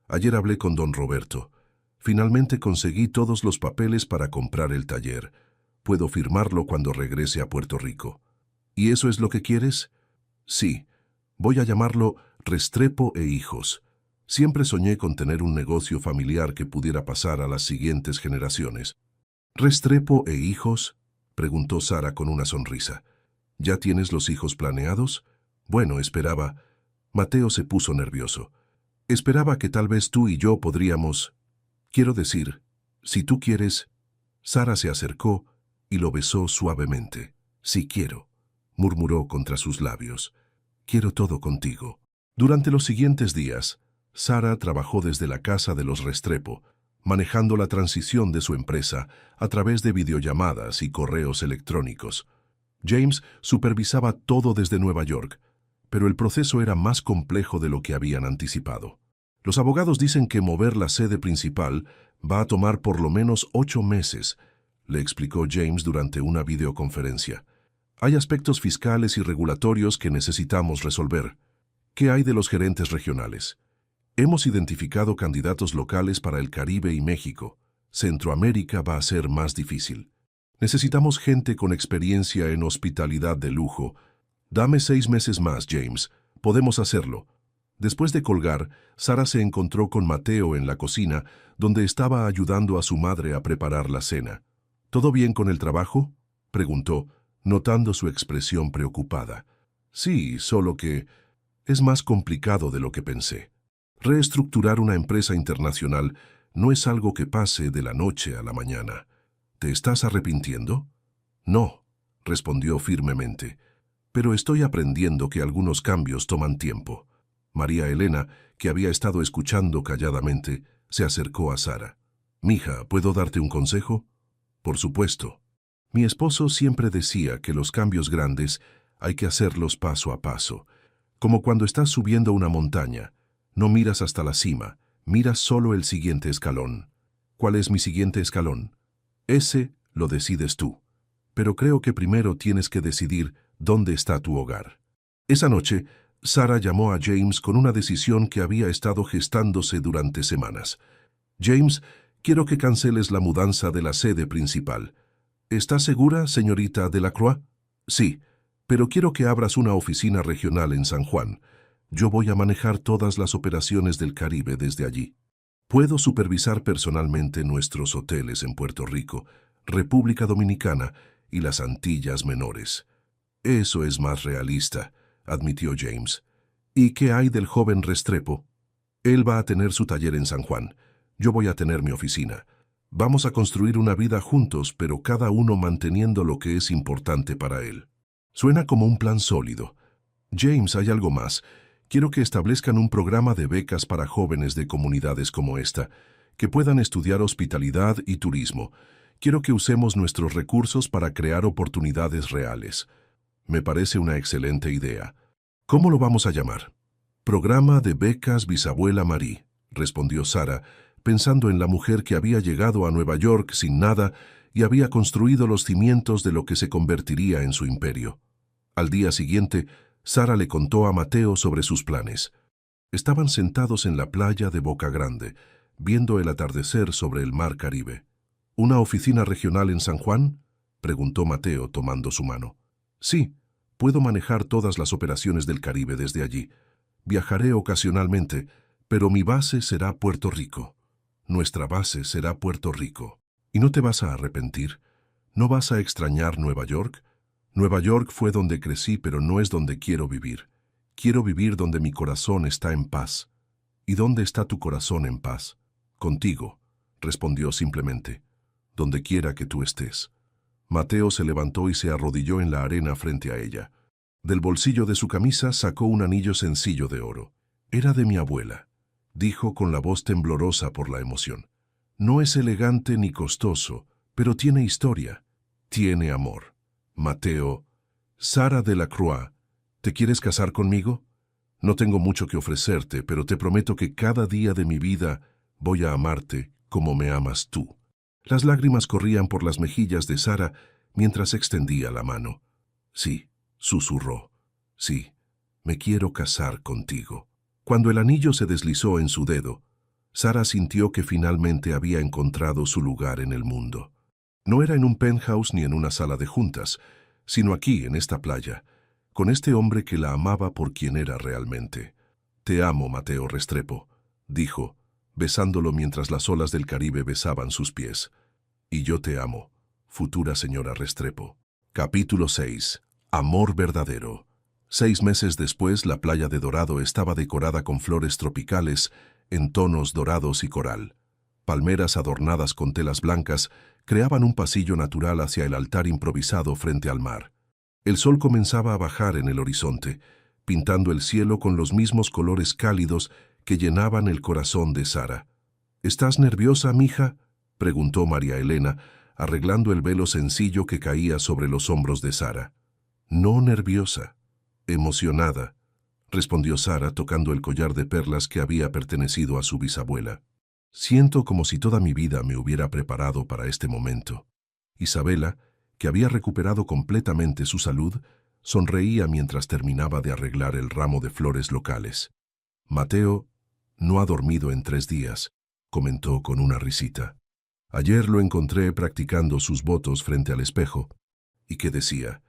Ayer hablé con don Roberto. Finalmente conseguí todos los papeles para comprar el taller. Puedo firmarlo cuando regrese a Puerto Rico. ¿Y eso es lo que quieres? Sí. Voy a llamarlo Restrepo e Hijos. Siempre soñé con tener un negocio familiar que pudiera pasar a las siguientes generaciones. ¿Restrepo e Hijos? Preguntó Sara con una sonrisa. ¿Ya tienes los hijos planeados? Bueno, esperaba. Mateo se puso nervioso. Esperaba que tal vez tú y yo podríamos... Quiero decir, si tú quieres... Sara se acercó y lo besó suavemente. Sí quiero, murmuró contra sus labios. Quiero todo contigo. Durante los siguientes días, Sara trabajó desde la casa de los Restrepo, manejando la transición de su empresa a través de videollamadas y correos electrónicos. James supervisaba todo desde Nueva York, pero el proceso era más complejo de lo que habían anticipado. Los abogados dicen que mover la sede principal va a tomar por lo menos 8 meses, le explicó James durante una videoconferencia. Hay aspectos fiscales y regulatorios que necesitamos resolver. ¿Qué hay de los gerentes regionales? Hemos identificado candidatos locales para el Caribe y México. Centroamérica va a ser más difícil. Necesitamos gente con experiencia en hospitalidad de lujo. Dame 6 meses más, James. Podemos hacerlo. Después de colgar, Sara se encontró con Mateo en la cocina, donde estaba ayudando a su madre a preparar la cena. ¿Todo bien con el trabajo?, preguntó, notando su expresión preocupada. Sí, solo que es más complicado de lo que pensé. Reestructurar una empresa internacional no es algo que pase de la noche a la mañana. ¿Te estás arrepintiendo? No, respondió firmemente, pero estoy aprendiendo que algunos cambios toman tiempo. María Elena, que había estado escuchando calladamente, se acercó a Sara. «Mija, ¿puedo darte un consejo?» «Por supuesto. Mi esposo siempre decía que los cambios grandes hay que hacerlos paso a paso. Como cuando estás subiendo una montaña. No miras hasta la cima, miras solo el siguiente escalón. ¿Cuál es mi siguiente escalón? Ese lo decides tú. Pero creo que primero tienes que decidir dónde está tu hogar». Esa noche, Sara llamó a James con una decisión que había estado gestándose durante semanas. «James, quiero que canceles la mudanza de la sede principal. ¿Estás segura, señorita Delacroix?» «Sí, pero quiero que abras una oficina regional en San Juan. Yo voy a manejar todas las operaciones del Caribe desde allí. Puedo supervisar personalmente nuestros hoteles en Puerto Rico, República Dominicana y las Antillas Menores». «Eso es más realista», admitió James. «¿Y qué hay del joven Restrepo?» «Él va a tener su taller en San Juan. Yo voy a tener mi oficina. Vamos a construir una vida juntos, pero cada uno manteniendo lo que es importante para él». Suena como un plan sólido. «James, hay algo más. Quiero que establezcan un programa de becas para jóvenes de comunidades como esta, que puedan estudiar hospitalidad y turismo. Quiero que usemos nuestros recursos para crear oportunidades reales. Me parece una excelente idea. ¿Cómo lo vamos a llamar? Programa de becas Bisabuela Marie, respondió Sara, pensando en la mujer que había llegado a Nueva York sin nada y había construido los cimientos de lo que se convertiría en su imperio. Al día siguiente, Sara le contó a Mateo sobre sus planes. Estaban sentados en la playa de Boca Grande, viendo el atardecer sobre el mar Caribe. ¿Una oficina regional en San Juan?, preguntó Mateo tomando su mano. Sí, puedo manejar todas las operaciones del Caribe desde allí. Viajaré ocasionalmente, pero mi base será Puerto Rico. Nuestra base será Puerto Rico. ¿Y no te vas a arrepentir? ¿No vas a extrañar Nueva York? Nueva York fue donde crecí, pero no es donde quiero vivir. Quiero vivir donde mi corazón está en paz. ¿Y dónde está tu corazón en paz? Contigo, respondió simplemente. Donde quiera que tú estés. Mateo se levantó y se arrodilló en la arena frente a ella. Del bolsillo de su camisa sacó un anillo sencillo de oro. Era de mi abuela, dijo con la voz temblorosa por la emoción. No es elegante ni costoso, pero tiene historia. Tiene amor. Mateo, Sara Delacroix, ¿te quieres casar conmigo? No tengo mucho que ofrecerte, pero te prometo que cada día de mi vida voy a amarte como me amas tú. Las lágrimas corrían por las mejillas de Sara mientras extendía la mano. Sí, susurró. Sí, me quiero casar contigo. Cuando el anillo se deslizó en su dedo, Sara sintió que finalmente había encontrado su lugar en el mundo. No era en un penthouse ni en una sala de juntas, sino aquí, en esta playa, con este hombre que la amaba por quien era realmente. Te amo, Mateo Restrepo, dijo, besándolo mientras las olas del Caribe besaban sus pies. Y yo te amo, futura señora Restrepo. Capítulo 6. Amor verdadero. 6 meses después, la playa de Dorado estaba decorada con flores tropicales en tonos dorados y coral. Palmeras adornadas con telas blancas creaban un pasillo natural hacia el altar improvisado frente al mar. El sol comenzaba a bajar en el horizonte, pintando el cielo con los mismos colores cálidos que llenaban el corazón de Sara. ¿Estás nerviosa, mija?, preguntó María Elena, arreglando el velo sencillo que caía sobre los hombros de Sara. No nerviosa, emocionada, respondió Sara tocando el collar de perlas que había pertenecido a su bisabuela. Siento como si toda mi vida me hubiera preparado para este momento. Isabela, que había recuperado completamente su salud, sonreía mientras terminaba de arreglar el ramo de flores locales. Mateo no ha dormido en 3 días, comentó con una risita. Ayer lo encontré practicando sus votos frente al espejo, y que decía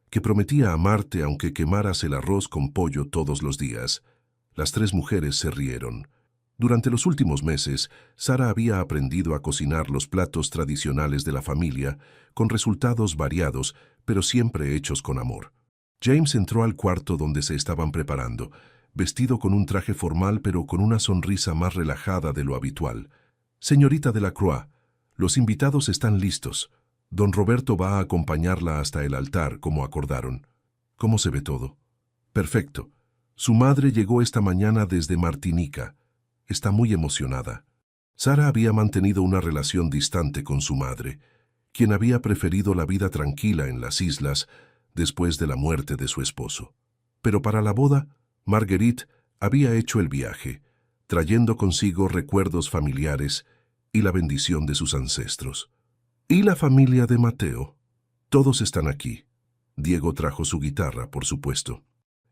que prometía amarte aunque quemaras el arroz con pollo todos los días. Las 3 mujeres se rieron. Durante los últimos meses, Sara había aprendido a cocinar los platos tradicionales de la familia, con resultados variados, pero siempre hechos con amor. James entró al cuarto donde se estaban preparando, vestido con un traje formal pero con una sonrisa más relajada de lo habitual. Señorita Delacroix, los invitados están listos. Don Roberto va a acompañarla hasta el altar, como acordaron. ¿Cómo se ve todo? Perfecto. Su madre llegó esta mañana desde Martinica. Está muy emocionada. Sara había mantenido una relación distante con su madre, quien había preferido la vida tranquila en las islas después de la muerte de su esposo. Pero para la boda, Marguerite había hecho el viaje, trayendo consigo recuerdos familiares y la bendición de sus ancestros. ¿Y la familia de Mateo? Todos están aquí. Diego trajo su guitarra, por supuesto.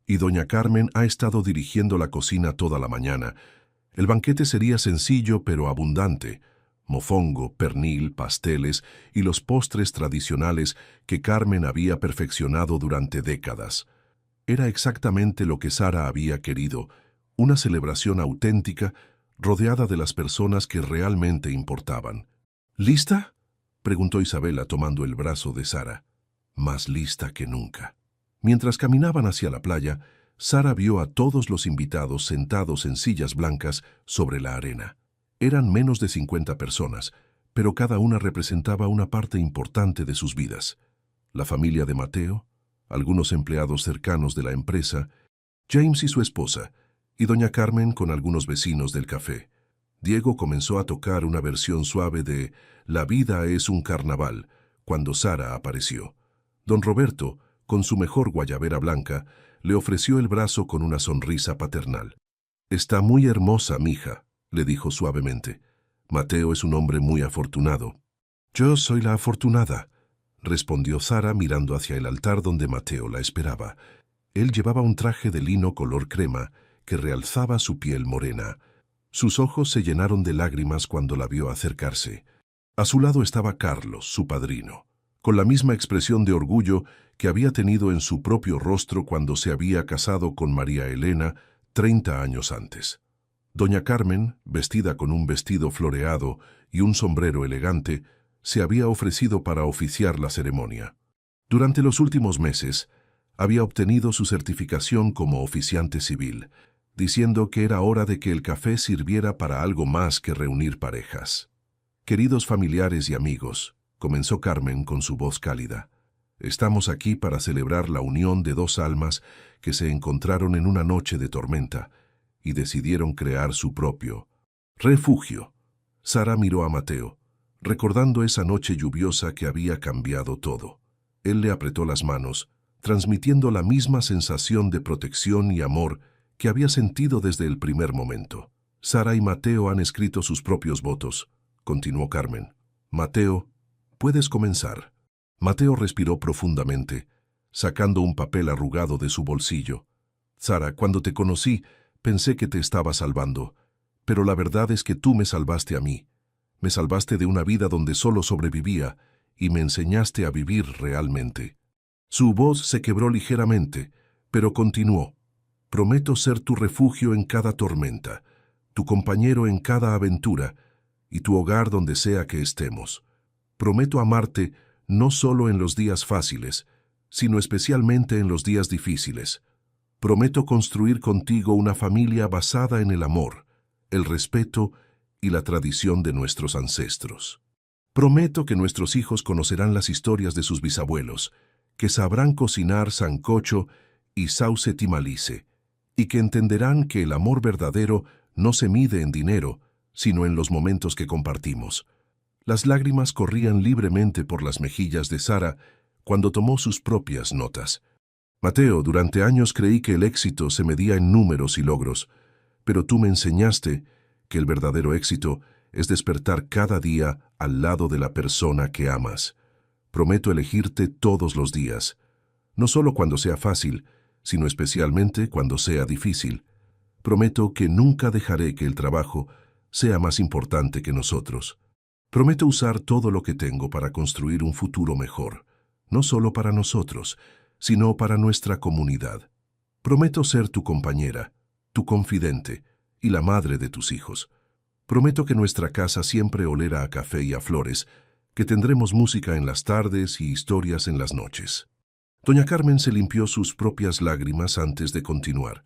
Y doña Carmen ha estado dirigiendo la cocina toda la mañana. El banquete sería sencillo pero abundante. Mofongo, pernil, pasteles y los postres tradicionales que Carmen había perfeccionado durante décadas. Era exactamente lo que Sara había querido, una celebración auténtica rodeada de las personas que realmente importaban. ¿Lista?, preguntó Isabela tomando el brazo de Sara. Más lista que nunca. Mientras caminaban hacia la playa, Sara vio a todos los invitados sentados en sillas blancas sobre la arena. Eran menos de 50 personas, pero cada una representaba una parte importante de sus vidas. La familia de Mateo, algunos empleados cercanos de la empresa, James y su esposa, y doña Carmen con algunos vecinos del café. Diego comenzó a tocar una versión suave de La vida es un carnaval, cuando Sara apareció. Don Roberto, con su mejor guayabera blanca, le ofreció el brazo con una sonrisa paternal. «Está muy hermosa, mija», le dijo suavemente. «Mateo es un hombre muy afortunado». «Yo soy la afortunada», respondió Sara mirando hacia el altar donde Mateo la esperaba. Él llevaba un traje de lino color crema que realzaba su piel morena. Sus ojos se llenaron de lágrimas cuando la vio acercarse. A su lado estaba Carlos, su padrino, con la misma expresión de orgullo que había tenido en su propio rostro cuando se había casado con María Elena 30 años antes. Doña Carmen, vestida con un vestido floreado y un sombrero elegante, se había ofrecido para oficiar la ceremonia. Durante los últimos meses, había obtenido su certificación como oficiante civil, diciendo que era hora de que el café sirviera para algo más que reunir parejas. «Queridos familiares y amigos», comenzó Carmen con su voz cálida, «estamos aquí para celebrar la unión de dos almas que se encontraron en una noche de tormenta y decidieron crear su propio refugio». Sara miró a Mateo, recordando esa noche lluviosa que había cambiado todo. Él le apretó las manos, transmitiendo la misma sensación de protección y amor que había sentido desde el primer momento. «Sara y Mateo han escrito sus propios votos», continuó Carmen. «Mateo, puedes comenzar». Mateo respiró profundamente, sacando un papel arrugado de su bolsillo. «Sara, cuando te conocí, pensé que te estaba salvando, pero la verdad es que tú me salvaste a mí. Me salvaste de una vida donde solo sobrevivía y me enseñaste a vivir realmente». Su voz se quebró ligeramente, pero continuó. «Prometo ser tu refugio en cada tormenta, tu compañero en cada aventura y tu hogar donde sea que estemos. Prometo amarte no solo en los días fáciles, sino especialmente en los días difíciles. Prometo construir contigo una familia basada en el amor, el respeto y la tradición de nuestros ancestros. Prometo que nuestros hijos conocerán las historias de sus bisabuelos, que sabrán cocinar sancocho y sauce timalice, y que entenderán que el amor verdadero no se mide en dinero, sino en los momentos que compartimos». Las lágrimas corrían libremente por las mejillas de Sara cuando tomó sus propias notas. «Mateo, durante años creí que el éxito se medía en números y logros, pero tú me enseñaste que el verdadero éxito es despertar cada día al lado de la persona que amas. Prometo elegirte todos los días, no solo cuando sea fácil, sino especialmente cuando sea difícil. Prometo que nunca dejaré que el trabajo sea más importante que nosotros. Prometo usar todo lo que tengo para construir un futuro mejor, no solo para nosotros, sino para nuestra comunidad. Prometo ser tu compañera, tu confidente y la madre de tus hijos. Prometo que nuestra casa siempre olerá a café y a flores, que tendremos música en las tardes y historias en las noches». Doña Carmen se limpió sus propias lágrimas antes de continuar.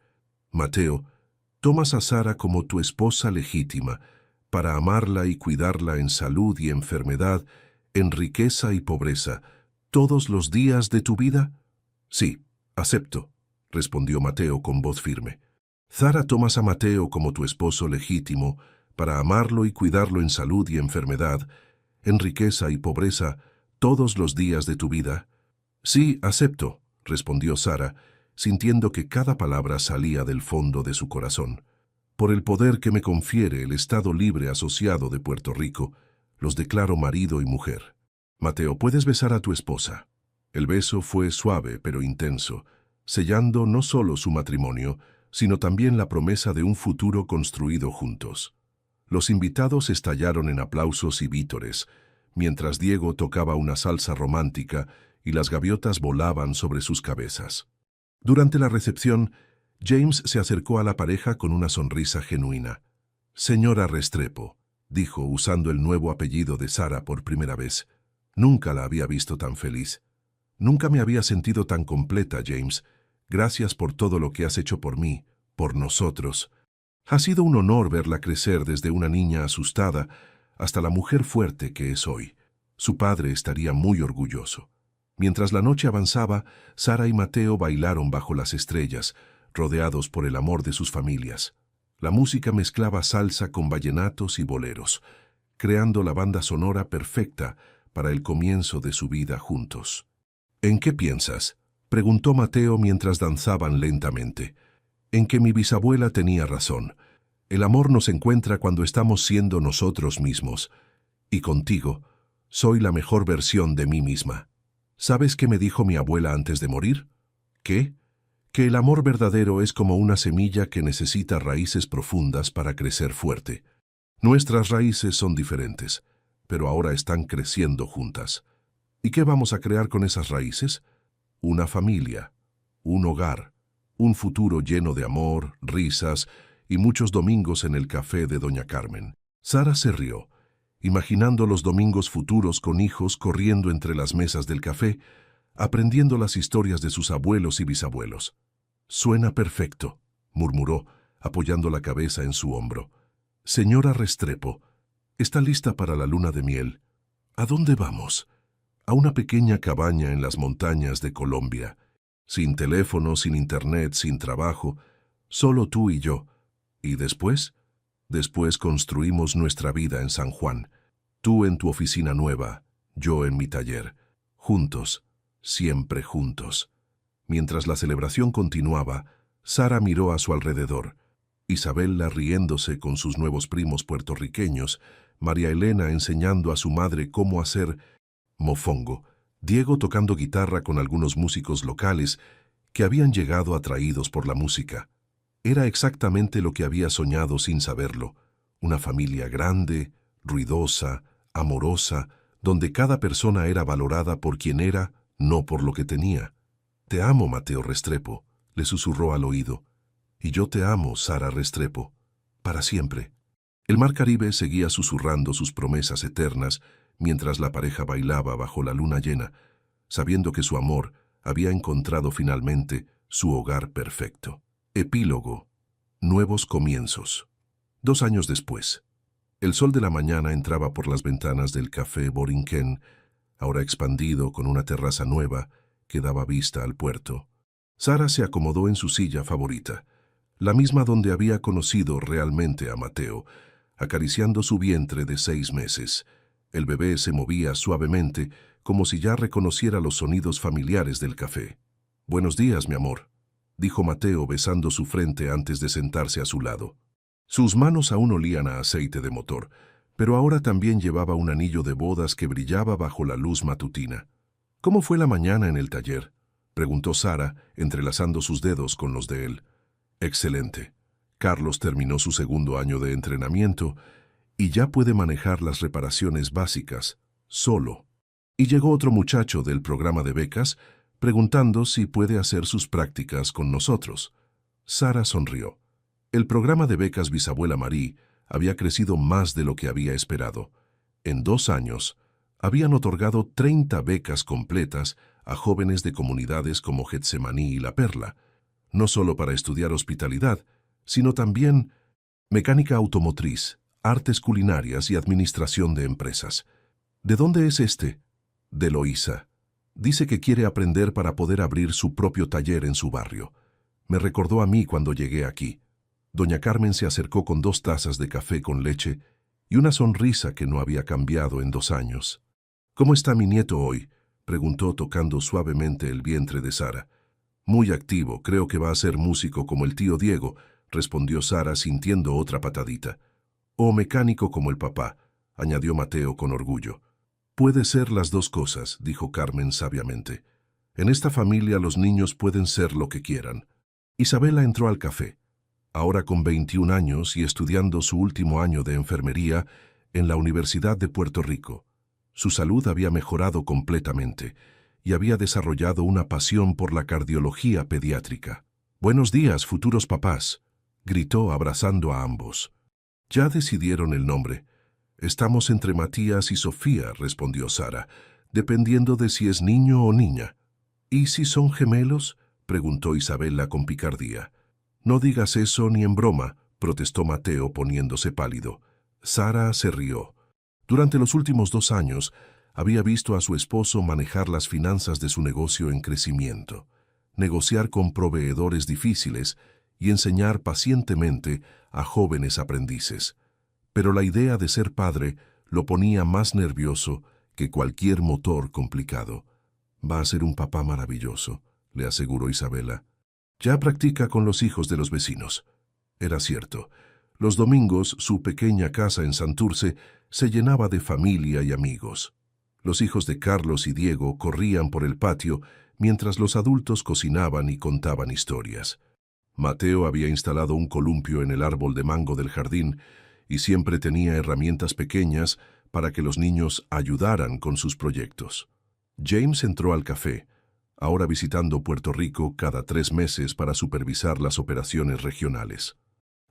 «Mateo, tomas a Sara como tu esposa legítima, para amarla y cuidarla en salud y enfermedad, en riqueza y pobreza, todos los días de tu vida». «Sí, acepto», respondió Mateo con voz firme. «Sara, tomas a Mateo como tu esposo legítimo, para amarlo y cuidarlo en salud y enfermedad, en riqueza y pobreza, todos los días de tu vida». «Sí, acepto», respondió Sara, sintiendo que cada palabra salía del fondo de su corazón. «Por el poder que me confiere el Estado Libre Asociado de Puerto Rico, los declaro marido y mujer». «Mateo, puedes besar a tu esposa». El beso fue suave pero intenso, sellando no solo su matrimonio, sino también la promesa de un futuro construido juntos. Los invitados estallaron en aplausos y vítores, mientras Diego tocaba una salsa romántica y las gaviotas volaban sobre sus cabezas. Durante la recepción, James se acercó a la pareja con una sonrisa genuina. «Señora Restrepo», dijo usando el nuevo apellido de Sara por primera vez. «Nunca la había visto tan feliz. Nunca me había sentido tan completa, James. Gracias por todo lo que has hecho por mí, por nosotros. Ha sido un honor verla crecer desde una niña asustada hasta la mujer fuerte que es hoy. Su padre estaría muy orgulloso». Mientras la noche avanzaba, Sara y Mateo bailaron bajo las estrellas, rodeados por el amor de sus familias. La música mezclaba salsa con vallenatos y boleros, creando la banda sonora perfecta para el comienzo de su vida juntos. ¿En qué piensas?, preguntó Mateo mientras danzaban lentamente. En que mi bisabuela tenía razón. El amor nos encuentra cuando estamos siendo nosotros mismos. Y contigo, soy la mejor versión de mí misma. ¿Sabes qué me dijo mi abuela antes de morir? ¿Qué? Que el amor verdadero es como una semilla que necesita raíces profundas para crecer fuerte. Nuestras raíces son diferentes, pero ahora están creciendo juntas. ¿Y qué vamos a crear con esas raíces? Una familia, un hogar, un futuro lleno de amor, risas y muchos domingos en el café de Doña Carmen. Sara se rió, imaginando los domingos futuros con hijos corriendo entre las mesas del café, aprendiendo las historias de sus abuelos y bisabuelos. «Suena perfecto», murmuró, apoyando la cabeza en su hombro. «Señora Restrepo, ¿está lista para la luna de miel? ¿A dónde vamos?» «A una pequeña cabaña en las montañas de Colombia. Sin teléfono, sin internet, sin trabajo, solo tú y yo. ¿Y después?» «Después construimos nuestra vida en San Juan. Tú en tu oficina nueva, yo en mi taller. Juntos, siempre juntos». Mientras la celebración continuaba, Sara miró a su alrededor. Isabela riéndose con sus nuevos primos puertorriqueños, María Elena enseñando a su madre cómo hacer mofongo, Diego tocando guitarra con algunos músicos locales que habían llegado atraídos por la música. Era exactamente lo que había soñado sin saberlo. Una familia grande, ruidosa, amorosa, donde cada persona era valorada por quien era, no por lo que tenía. «Te amo, Mateo Restrepo», le susurró al oído. «Y yo te amo, Sara Restrepo, para siempre». El mar Caribe seguía susurrando sus promesas eternas mientras la pareja bailaba bajo la luna llena, sabiendo que su amor había encontrado finalmente su hogar perfecto. Epílogo. Nuevos comienzos. 2 años después. El sol de la mañana entraba por las ventanas del café Borinquen, ahora expandido con una terraza nueva que daba vista al puerto. Sara se acomodó en su silla favorita, la misma donde había conocido realmente a Mateo, acariciando su vientre de 6 meses. El bebé se movía suavemente, como si ya reconociera los sonidos familiares del café. «Buenos días, mi amor», dijo Mateo besando su frente antes de sentarse a su lado. Sus manos aún olían a aceite de motor, pero ahora también llevaba un anillo de bodas que brillaba bajo la luz matutina. «¿Cómo fue la mañana en el taller?», preguntó Sara, entrelazando sus dedos con los de él. «Excelente. Carlos terminó su 2º año de entrenamiento y ya puede manejar las reparaciones básicas, solo. Y llegó otro muchacho del programa de becas, preguntando si puede hacer sus prácticas con nosotros». Sara sonrió. El programa de becas Bisabuela Marí había crecido más de lo que había esperado. En 2 años, habían otorgado 30 becas completas a jóvenes de comunidades como Getsemaní y La Perla, no solo para estudiar hospitalidad, sino también mecánica automotriz, artes culinarias y administración de empresas. ¿De dónde es este? De Loíza. Dice que quiere aprender para poder abrir su propio taller en su barrio. Me recordó a mí cuando llegué aquí. Doña Carmen se acercó con 2 tazas de café con leche y una sonrisa que no había cambiado en 2 años. «¿Cómo está mi nieto hoy?», preguntó tocando suavemente el vientre de Sara. «Muy activo, creo que va a ser músico como el tío Diego», respondió Sara sintiendo otra patadita. «O mecánico como el papá», añadió Mateo con orgullo. «Puede ser las 2 cosas», dijo Carmen sabiamente. «En esta familia los niños pueden ser lo que quieran». Isabela entró al café, ahora con 21 años y estudiando su último año de enfermería en la Universidad de Puerto Rico. Su salud había mejorado completamente y había desarrollado una pasión por la cardiología pediátrica. «Buenos días, futuros papás», gritó abrazando a ambos. «¿Ya decidieron el nombre?» «Estamos entre Matías y Sofía», respondió Sara, «dependiendo de si es niño o niña». «¿Y si son gemelos?», preguntó Isabela con picardía. «No digas eso ni en broma», protestó Mateo poniéndose pálido. Sara se rió. Durante los últimos 2 años, había visto a su esposo manejar las finanzas de su negocio en crecimiento, negociar con proveedores difíciles y enseñar pacientemente a jóvenes aprendices. Pero la idea de ser padre lo ponía más nervioso que cualquier motor complicado. Va a ser un papá maravilloso, le aseguró Isabela. Ya practica con los hijos de los vecinos. Era cierto. Los domingos su pequeña casa en Santurce se llenaba de familia y amigos. Los hijos de Carlos y Diego corrían por el patio mientras los adultos cocinaban y contaban historias. Mateo había instalado un columpio en el árbol de mango del jardín y siempre tenía herramientas pequeñas para que los niños ayudaran con sus proyectos. James entró al café, ahora visitando Puerto Rico cada 3 meses para supervisar las operaciones regionales.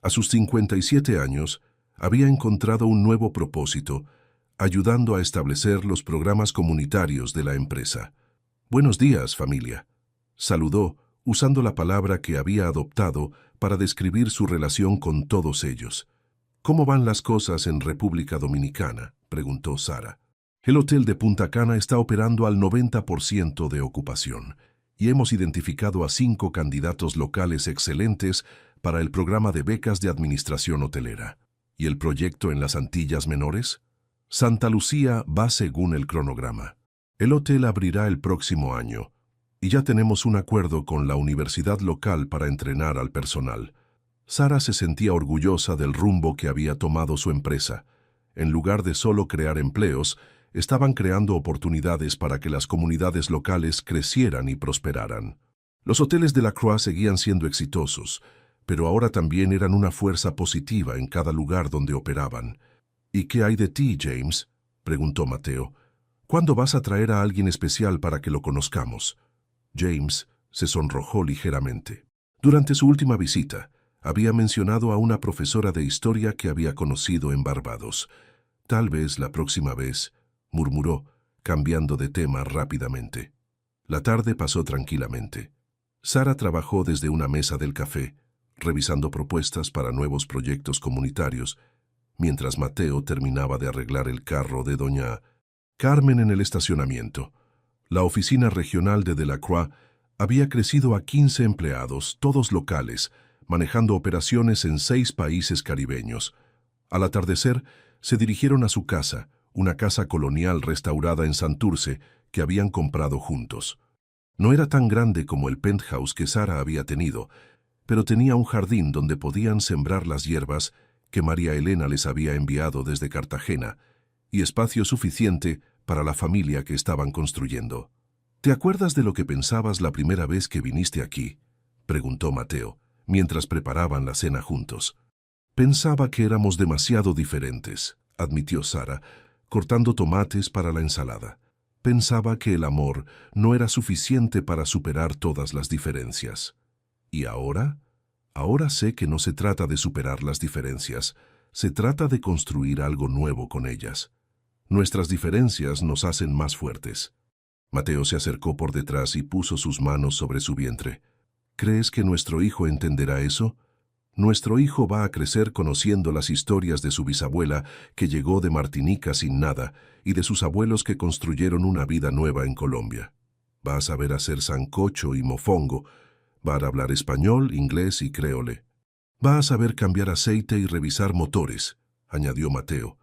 A sus 57 años, había encontrado un nuevo propósito, ayudando a establecer los programas comunitarios de la empresa. «Buenos días, familia», saludó, usando la palabra que había adoptado para describir su relación con todos ellos. «¿Cómo van las cosas en República Dominicana?», preguntó Sara. «El hotel de Punta Cana está operando al 90% de ocupación y hemos identificado a 5 candidatos locales excelentes para el programa de becas de administración hotelera. ¿Y el proyecto en las Antillas Menores? Santa Lucía va según el cronograma. El hotel abrirá el próximo año y ya tenemos un acuerdo con la universidad local para entrenar al personal». Sara se sentía orgullosa del rumbo que había tomado su empresa. En lugar de solo crear empleos, estaban creando oportunidades para que las comunidades locales crecieran y prosperaran. Los hoteles de la Croix seguían siendo exitosos, pero ahora también eran una fuerza positiva en cada lugar donde operaban. «¿Y qué hay de ti, James?», preguntó Mateo. «¿Cuándo vas a traer a alguien especial para que lo conozcamos?». James se sonrojó ligeramente. Durante su última visita, había mencionado a una profesora de historia que había conocido en Barbados. «Tal vez la próxima vez», murmuró, cambiando de tema rápidamente. La tarde pasó tranquilamente. Sara trabajó desde una mesa del café, revisando propuestas para nuevos proyectos comunitarios, mientras Mateo terminaba de arreglar el carro de doña Carmen en el estacionamiento. La oficina regional de Delacroix había crecido a 15 empleados, todos locales, manejando operaciones en 6 países caribeños. Al atardecer, se dirigieron a su casa, una casa colonial restaurada en Santurce que habían comprado juntos. No era tan grande como el penthouse que Sara había tenido, pero tenía un jardín donde podían sembrar las hierbas que María Elena les había enviado desde Cartagena, y espacio suficiente para la familia que estaban construyendo. «¿Te acuerdas de lo que pensabas la primera vez que viniste aquí?», preguntó Mateo, mientras preparaban la cena juntos. «Pensaba que éramos demasiado diferentes», admitió Sara, cortando tomates para la ensalada. «Pensaba que el amor no era suficiente para superar todas las diferencias. ¿Y ahora? Ahora sé que no se trata de superar las diferencias, se trata de construir algo nuevo con ellas. Nuestras diferencias nos hacen más fuertes». Mateo se acercó por detrás y puso sus manos sobre su vientre. «¿Crees que nuestro hijo entenderá eso? Nuestro hijo va a crecer conociendo las historias de su bisabuela que llegó de Martinica sin nada y de sus abuelos que construyeron una vida nueva en Colombia. Va a saber hacer sancocho y mofongo, va a hablar español, inglés y créole. Va a saber cambiar aceite y revisar motores», añadió Mateo.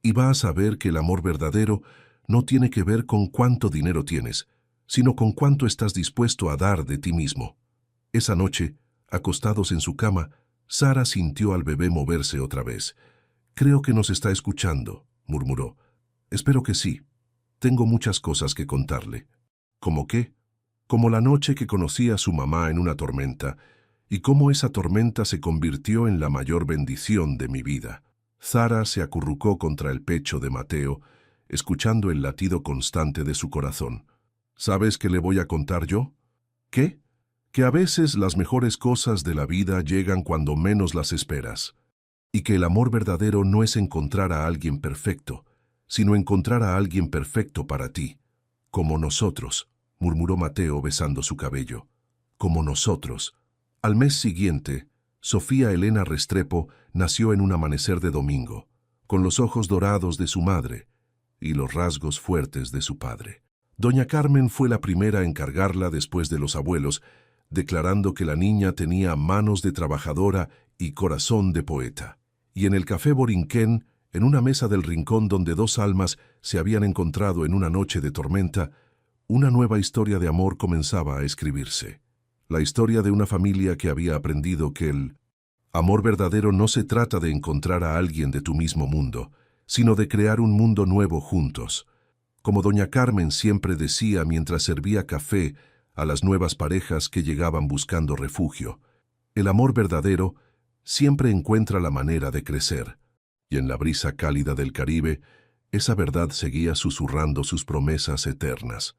«Y va a saber que el amor verdadero no tiene que ver con cuánto dinero tienes, sino con cuánto estás dispuesto a dar de ti mismo». Esa noche, acostados en su cama, Sara sintió al bebé moverse otra vez. «Creo que nos está escuchando», murmuró. «Espero que sí. Tengo muchas cosas que contarle». «¿Cómo qué?». «Como la noche que conocí a su mamá en una tormenta, y cómo esa tormenta se convirtió en la mayor bendición de mi vida». Sara se acurrucó contra el pecho de Mateo, escuchando el latido constante de su corazón. «¿Sabes qué le voy a contar yo?». «¿Qué?». «Que a veces las mejores cosas de la vida llegan cuando menos las esperas, y que el amor verdadero no es encontrar a alguien perfecto, sino encontrar a alguien perfecto para ti, como nosotros», murmuró Mateo besando su cabello. «Como nosotros». Al mes siguiente, Sofía Elena Restrepo nació en un amanecer de domingo, con los ojos dorados de su madre y los rasgos fuertes de su padre. Doña Carmen fue la primera en cargarla después de los abuelos, declarando que la niña tenía manos de trabajadora y corazón de poeta. Y en el café Borinquén, en una mesa del rincón donde dos almas se habían encontrado en una noche de tormenta, una nueva historia de amor comenzaba a escribirse. La historia de una familia que había aprendido que el amor verdadero no se trata de encontrar a alguien de tu mismo mundo, sino de crear un mundo nuevo juntos. Como doña Carmen siempre decía mientras servía café a las nuevas parejas que llegaban buscando refugio, el amor verdadero siempre encuentra la manera de crecer. Y en la brisa cálida del Caribe, esa verdad seguía susurrando sus promesas eternas.